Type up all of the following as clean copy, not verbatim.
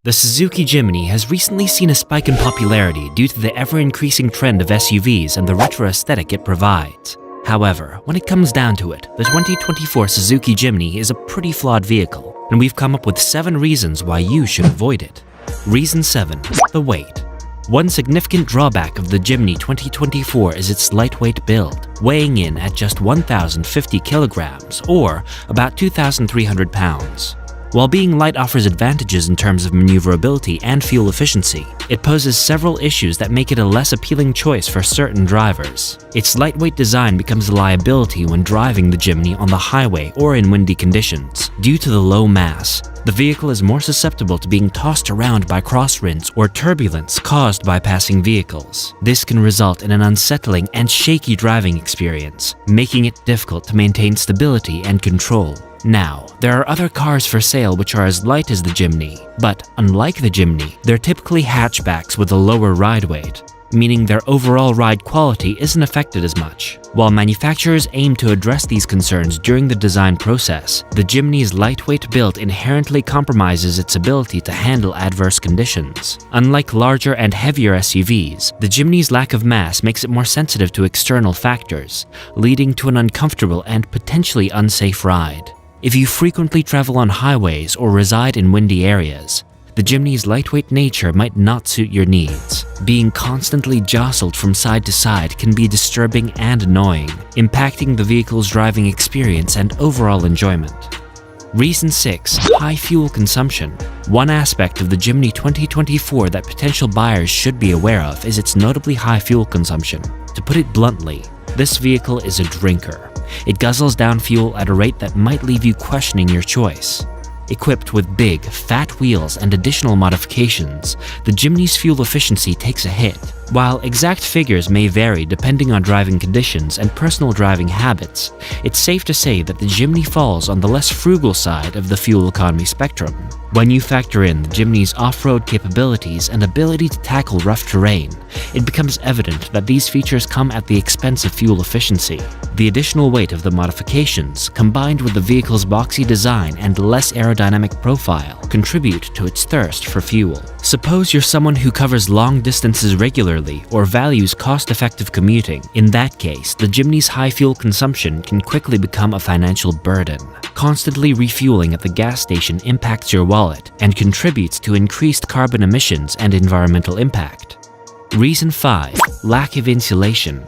The Suzuki Jimny has recently seen a spike in popularity due to the ever-increasing trend of SUVs and the retro aesthetic it provides. However, when it comes down to it, the 2024 Suzuki Jimny is a pretty flawed vehicle, and we've come up with 7 reasons why you should avoid it. Reason 7. The weight. One significant drawback of the Jimny 2024 is its lightweight build, weighing in at just 1,050 kilograms or about 2,300 pounds. While being light offers advantages in terms of maneuverability and fuel efficiency, it poses several issues that make it a less appealing choice for certain drivers. Its lightweight design becomes a liability when driving the Jimny on the highway or in windy conditions. Due to the low mass, the vehicle is more susceptible to being tossed around by crosswinds or turbulence caused by passing vehicles. This can result in an unsettling and shaky driving experience, making it difficult to maintain stability and control. Now, there are other cars for sale which are as light as the Jimny, but unlike the Jimny, they're typically hatchbacks with a lower ride weight, meaning their overall ride quality isn't affected as much. While manufacturers aim to address these concerns during the design process, the Jimny's lightweight build inherently compromises its ability to handle adverse conditions. Unlike larger and heavier SUVs, the Jimny's lack of mass makes it more sensitive to external factors, leading to an uncomfortable and potentially unsafe ride. If you frequently travel on highways or reside in windy areas, the Jimny's lightweight nature might not suit your needs. Being constantly jostled from side to side can be disturbing and annoying, impacting the vehicle's driving experience and overall enjoyment. Reason 6. High fuel consumption. One aspect of the Jimny 2024 that potential buyers should be aware of is its notably high fuel consumption. To put it bluntly, this vehicle is a drinker. It guzzles down fuel at a rate that might leave you questioning your choice. Equipped with big, fat wheels and additional modifications, the Jimny's fuel efficiency takes a hit. While exact figures may vary depending on driving conditions and personal driving habits, it's safe to say that the Jimny falls on the less frugal side of the fuel economy spectrum. When you factor in the Jimny's off-road capabilities and ability to tackle rough terrain, it becomes evident that these features come at the expense of fuel efficiency. The additional weight of the modifications, combined with the vehicle's boxy design and less aerodynamic profile, contribute to its thirst for fuel. Suppose you're someone who covers long distances regularly or values cost-effective commuting. In that case, the Jimny's high fuel consumption can quickly become a financial burden. Constantly refueling at the gas station impacts your wallet and contributes to increased carbon emissions and environmental impact. Reason 5. Lack of insulation.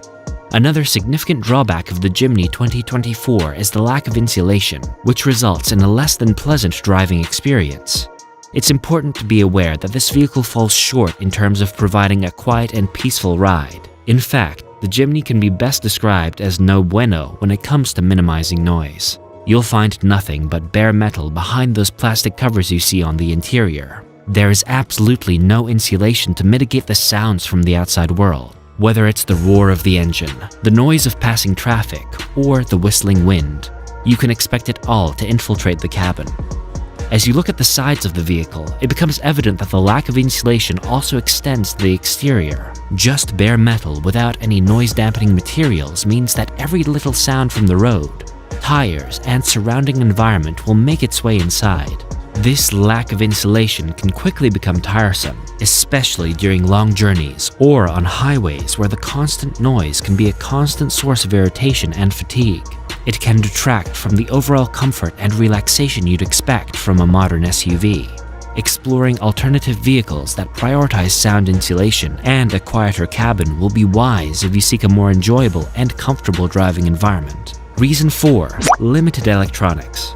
Another significant drawback of the Jimny 2024 is the lack of insulation, which results in a less than pleasant driving experience. It's important to be aware that this vehicle falls short in terms of providing a quiet and peaceful ride. In fact, the Jimny can be best described as no bueno when it comes to minimizing noise. You'll find nothing but bare metal behind those plastic covers you see on the interior. There is absolutely no insulation to mitigate the sounds from the outside world, whether it's the roar of the engine, the noise of passing traffic, or the whistling wind. You can expect it all to infiltrate the cabin. As you look at the sides of the vehicle, it becomes evident that the lack of insulation also extends to the exterior. Just bare metal without any noise-dampening materials means that every little sound from the road, tires, and surrounding environment will make its way inside. This lack of insulation can quickly become tiresome, especially during long journeys or on highways where the constant noise can be a constant source of irritation and fatigue. It can detract from the overall comfort and relaxation you'd expect from a modern SUV. Exploring alternative vehicles that prioritize sound insulation and a quieter cabin will be wise if you seek a more enjoyable and comfortable driving environment. Reason 4. Limited electronics.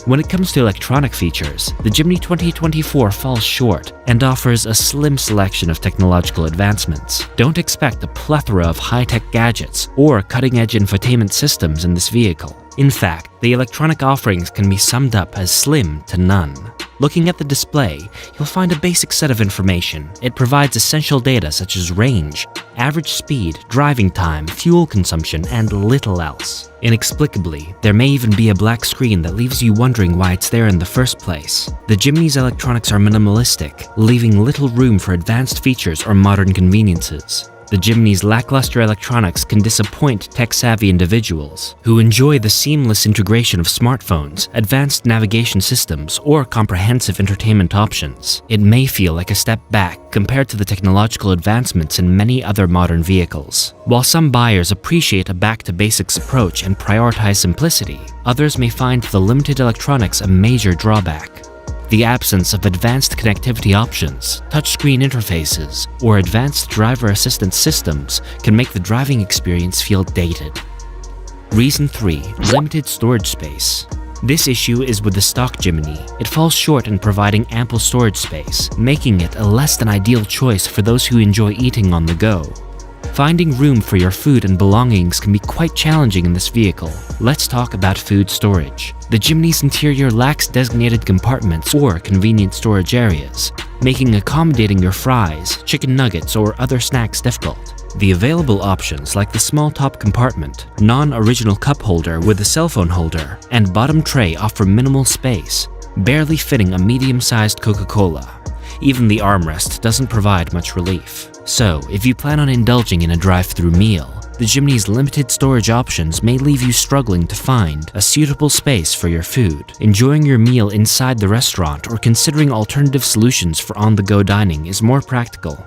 When it comes to electronic features, the Jimny 2024 falls short and offers a slim selection of technological advancements. Don't expect a plethora of high-tech gadgets or cutting-edge infotainment systems in this vehicle. In fact, the electronic offerings can be summed up as slim to none. Looking at the display, you'll find a basic set of information. It provides essential data such as range, average speed, driving time, fuel consumption, and little else. Inexplicably, there may even be a black screen that leaves you wondering why it's there in the first place. The Jimny's electronics are minimalistic, leaving little room for advanced features or modern conveniences. the Jimny's lackluster electronics can disappoint tech-savvy individuals who enjoy the seamless integration of smartphones, advanced navigation systems, or comprehensive entertainment options. It may feel like a step back compared to the technological advancements in many other modern vehicles. While some buyers appreciate a back-to-basics approach and prioritize simplicity, others may find the limited electronics a major drawback. The absence of advanced connectivity options, touchscreen interfaces, or advanced driver assistance systems can make the driving experience feel dated. Reason 3. Limited storage space. This issue is with the stock Jimny. It falls short in providing ample storage space, making it a less than ideal choice for those who enjoy eating on the go. Finding room for your food and belongings can be quite challenging in this vehicle. Let's talk about food storage. The Jimny's interior lacks designated compartments or convenient storage areas, making accommodating your fries, chicken nuggets, or other snacks difficult. The available options like the small top compartment, non-original cup holder with a cell phone holder, and bottom tray offer minimal space, barely fitting a medium-sized Coca-Cola. Even the armrest doesn't provide much relief. So, if you plan on indulging in a drive-through meal, the Jimny's limited storage options may leave you struggling to find a suitable space for your food. Enjoying your meal inside the restaurant or considering alternative solutions for on-the-go dining is more practical.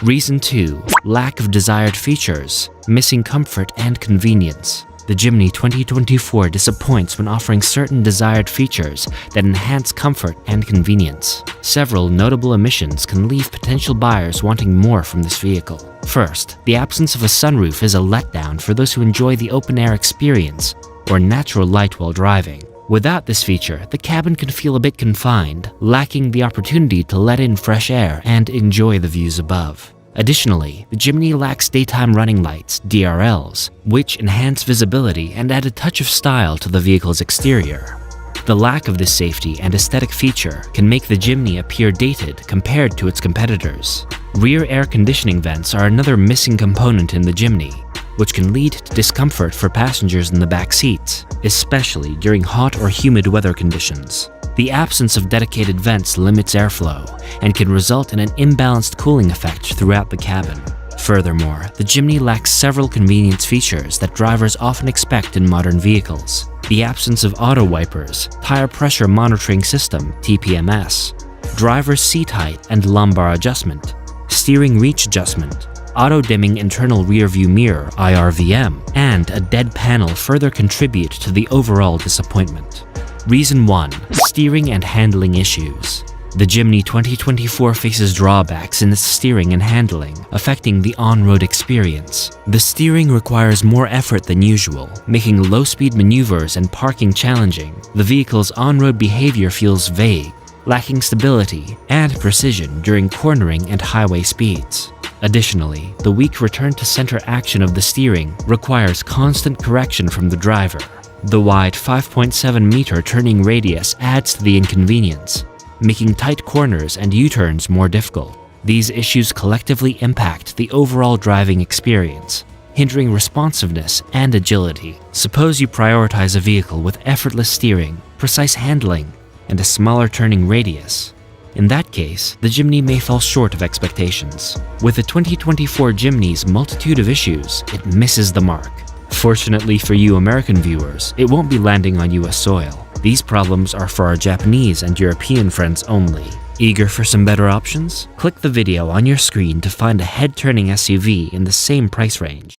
Reason 2. Lack of desired features, missing comfort and convenience. The Jimny 2024 disappoints when offering certain desired features that enhance comfort and convenience. Several notable omissions can leave potential buyers wanting more from this vehicle. First, the absence of a sunroof is a letdown for those who enjoy the open-air experience or natural light while driving. Without this feature, the cabin can feel a bit confined, lacking the opportunity to let in fresh air and enjoy the views above. Additionally, the Jimny lacks daytime running lights, DRLs, which enhance visibility and add a touch of style to the vehicle's exterior. The lack of this safety and aesthetic feature can make the Jimny appear dated compared to its competitors. Rear air conditioning vents are another missing component in the Jimny, which can lead to discomfort for passengers in the back seats, especially during hot or humid weather conditions. The absence of dedicated vents limits airflow and can result in an imbalanced cooling effect throughout the cabin. Furthermore, the Jimny lacks several convenience features that drivers often expect in modern vehicles. The absence of auto wipers, tire pressure monitoring system (TPMS), driver's seat height and lumbar adjustment, steering reach adjustment, auto-dimming internal rear-view mirror (IRVM), and a dead panel further contribute to the overall disappointment. Reason 1. Steering and handling issues. The Jimny 2024 faces drawbacks in its steering and handling, affecting the on-road experience. The steering requires more effort than usual, making low-speed maneuvers and parking challenging. The vehicle's on-road behavior feels vague, lacking stability and precision during cornering and highway speeds. Additionally, the weak return-to-center action of the steering requires constant correction from the driver. The wide 5.7-meter turning radius adds to the inconvenience, making tight corners and U-turns more difficult. These issues collectively impact the overall driving experience, hindering responsiveness and agility. Suppose you prioritize a vehicle with effortless steering, precise handling, and a smaller turning radius. In that case, the Jimny may fall short of expectations. With the 2024 Jimny's multitude of issues, it misses the mark. Fortunately for you American viewers, it won't be landing on US soil. These problems are for our Japanese and European friends only. Eager for some better options? Click the video on your screen to find a head-turning SUV in the same price range.